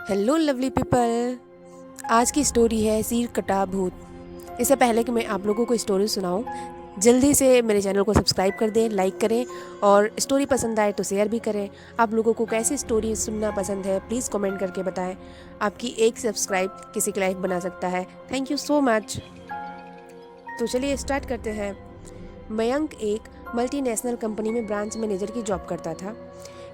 Hello lovely people. आज की story है सिर कटा भूत। इससे पहले कि मैं आप लोगों को स्टोरी सुनाऊं, जल्दी से मेरे चैनल को सब्सक्राइब कर दें, लाइक करें और स्टोरी पसंद आए तो शेयर भी करें। आप लोगों को कैसी स्टोरी सुनना पसंद है प्लीज़ कमेंट करके बताएं। आपकी एक सब्सक्राइब किसी की लाइफ बना सकता है। Thank you so much. तो चलिए स्टार्ट करते हैं। मयंक एक मल्टीनेशनल कंपनी में ब्रांच मैनेजर की जॉब करता था।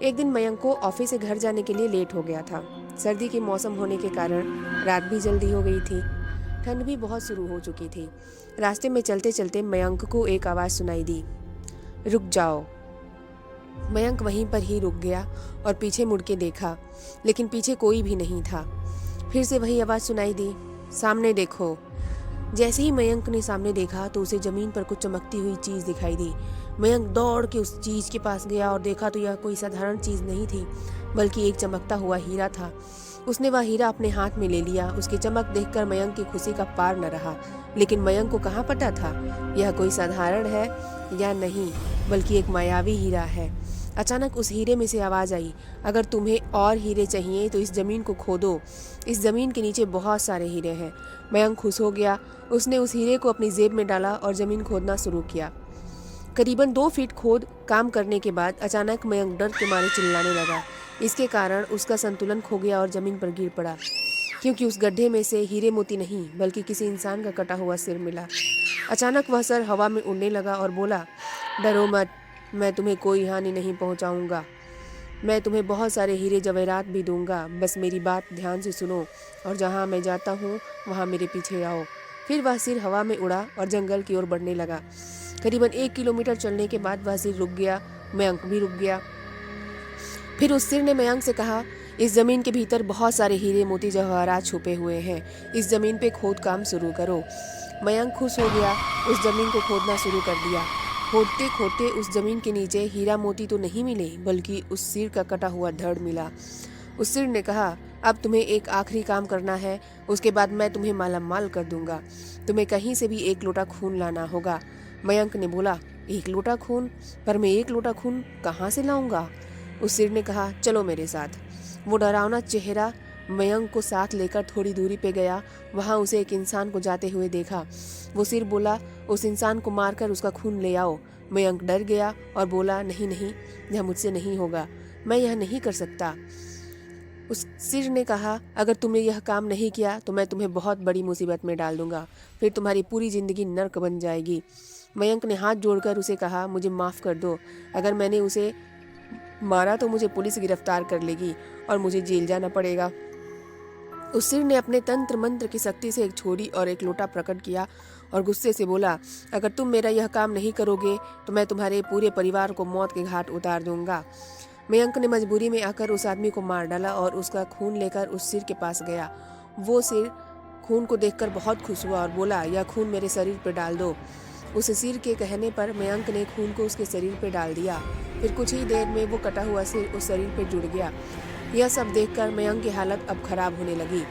एक दिन मयंक को ऑफिस से घर जाने के लिए लेट हो गया था। सर्दी के मौसम होने के कारण रात भी जल्दी हो गई थी। ठंड भी बहुत शुरू हो चुकी थी। रास्ते में चलते चलते मयंक को एक आवाज़ सुनाई दी, रुक जाओ। मयंक वहीं पर ही रुक गया और पीछे मुड़ के देखा, लेकिन पीछे कोई भी नहीं था। फिर से वही आवाज़ सुनाई दी, सामने देखो। जैसे ही मयंक ने सामने देखा तो उसे जमीन पर कुछ चमकती हुई चीज दिखाई दी। मयंक दौड़ के उस चीज के पास गया और देखा तो यह कोई साधारण चीज नहीं थी, बल्कि एक चमकता हुआ हीरा था। उसने वह हीरा अपने हाथ में ले लिया। उसकी चमक देखकर मयंक की खुशी का पार न रहा। लेकिन मयंक को कहाँ पता था यह कोई साधारण है या नहीं, बल्कि एक मायावी हीरा है। अचानक उस हीरे में से आवाज़ आई, अगर तुम्हें और हीरे चाहिए तो इस ज़मीन को खोदो। इस ज़मीन के नीचे बहुत सारे हीरे हैं। मयंक खुश हो गया। उसने उस हीरे को अपनी जेब में डाला और ज़मीन खोदना शुरू किया। करीबन 2 फीट खोद काम करने के बाद अचानक मयंक डर के मारे चिल्लाने लगा। इसके कारण उसका संतुलन खो गया और ज़मीन पर गिर पड़ा, क्योंकि उस गड्ढे में से हीरे मोती नहीं बल्कि किसी इंसान का कटा हुआ सिर मिला। अचानक वह सर हवा में उड़ने लगा और बोला, डरो मत, मैं तुम्हें कोई हानि नहीं पहुंचाऊंगा। मैं तुम्हें बहुत सारे हीरे जवाहरात भी दूंगा, बस मेरी बात ध्यान से सुनो और जहाँ मैं जाता हूँ वहाँ मेरे पीछे आओ। फिर वह सिर हवा में उड़ा और जंगल की ओर बढ़ने लगा। करीबन 1 किलोमीटर चलने के बाद वह सिर रुक गया। मयंक भी रुक गया। फिर उस सिर ने मयंक से कहा, इस जमीन के भीतर बहुत सारे हीरे मोती जवाहरात छुपे हुए हैं। इस जमीन पे खोद काम शुरू करो। मयंक खुश हो गया। उस जमीन को खोदना शुरू कर दिया। खोदते खोदते उस जमीन के नीचे हीरा मोती तो नहीं मिले, बल्कि उस सिर का कटा हुआ धड़ मिला। उस सिर ने कहा, अब तुम्हें एक आखिरी काम करना है, उसके बाद मैं तुम्हें माला माल कर दूंगा। तुम्हें कहीं से भी 1 लोटा खून लाना होगा। मयंक ने बोला, 1 लोटा खून? पर मैं 1 लोटा खून कहाँ से लाऊंगा? उस सिर ने कहा, चलो मेरे साथ। वो डरावना चेहरा मयंक को साथ लेकर थोड़ी दूरी पे गया। वहाँ उसे एक इंसान को जाते हुए देखा। वो सिर बोला, उस इंसान को मारकर उसका खून ले आओ। मयंक डर गया और बोला, नहीं नहीं, यह मुझसे नहीं होगा, मैं यह नहीं कर सकता। उस सिर ने कहा, अगर तुमने यह काम नहीं किया तो मैं तुम्हें बहुत बड़ी मुसीबत में डाल दूंगा, फिर तुम्हारी पूरी जिंदगी नर्क बन जाएगी। मयंक ने हाथ जोड़कर उसे कहा, मुझे माफ़ कर दो, अगर मैंने उसे मारा तो मुझे पुलिस गिरफ्तार कर लेगी और मुझे जेल जाना पड़ेगा। उस सिर ने अपने तंत्र मंत्र की शक्ति से एक छोरी और एक लोटा प्रकट किया और गुस्से से बोला, अगर तुम मेरा यह काम नहीं करोगे तो मैं तुम्हारे पूरे परिवार को मौत के घाट उतार दूंगा। मयंक ने मजबूरी में आकर उस आदमी को मार डाला और उसका खून लेकर उस सिर के पास गया। वो सिर खून को देखकर बहुत खुश हुआ और बोला, यह खून मेरे शरीर पर डाल दो। उस सिर के कहने पर मयंक ने खून को उसके शरीर पर डाल दिया। फिर कुछ ही देर में वो कटा हुआ सिर उस शरीर पर जुड़ गया। यह सब देखकर मयंक की हालत अब खराब होने लगी।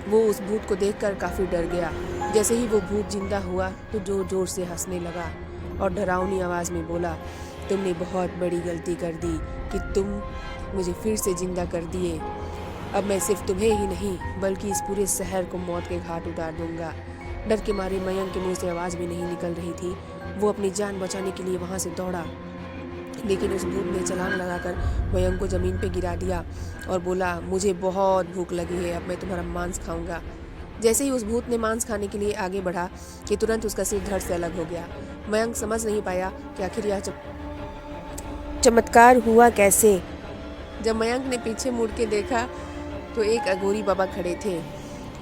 वो उस भूत को देखकर काफी डर गया। जैसे ही वो भूत जिंदा हुआ तो जोर जोर से हंसने लगा और डरावनी आवाज में बोला, तुमने बहुत बड़ी गलती कर दी कि तुम मुझे फिर से जिंदा कर दिए। अब मैं सिर्फ तुम्हें ही नहीं बल्कि इस पूरे शहर को मौत के घाट उतार दूंगा। डर के मारे मयंक के मुंह से आवाज़ भी नहीं निकल रही थी। वो अपनी जान बचाने के लिए वहाँ से दौड़ा, लेकिन उस भूत ने छलांग लगाकर मयंक को ज़मीन पे गिरा दिया और बोला, मुझे बहुत भूख लगी है, अब मैं तुम्हारा मांस खाऊंगा। जैसे ही उस भूत ने मांस खाने के लिए आगे बढ़ा कि तुरंत उसका सिर धड़ से अलग हो गया। मयंक समझ नहीं पाया कि आखिर यह चमत्कार हुआ कैसे। जब मयंक ने पीछे मुड़ के देखा तो एक अघोरी बाबा खड़े थे।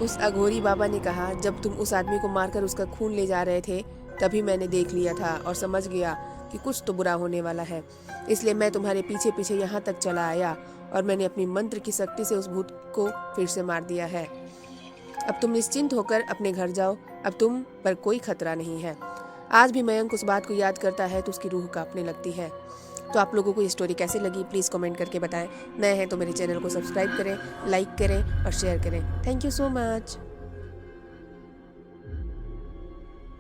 उस अघोरी बाबा ने कहा, जब तुम उस आदमी को मारकर उसका खून ले जा रहे थे तभी मैंने देख लिया था और समझ गया कि कुछ तो बुरा होने वाला है, इसलिए मैं तुम्हारे पीछे पीछे यहाँ तक चला आया और मैंने अपनी मंत्र की शक्ति से उस भूत को फिर से मार दिया है। अब तुम निश्चिंत होकर अपने घर जाओ, अब तुम पर कोई खतरा नहीं है। आज भी मयंक उस बात को याद करता है तो उसकी रूह कांपने लगती है। तो आप लोगों को ये स्टोरी कैसे लगी प्लीज़ कमेंट करके बताएं। नए हैं तो मेरे चैनल को सब्सक्राइब करें, लाइक करें और शेयर करें। Thank you so much.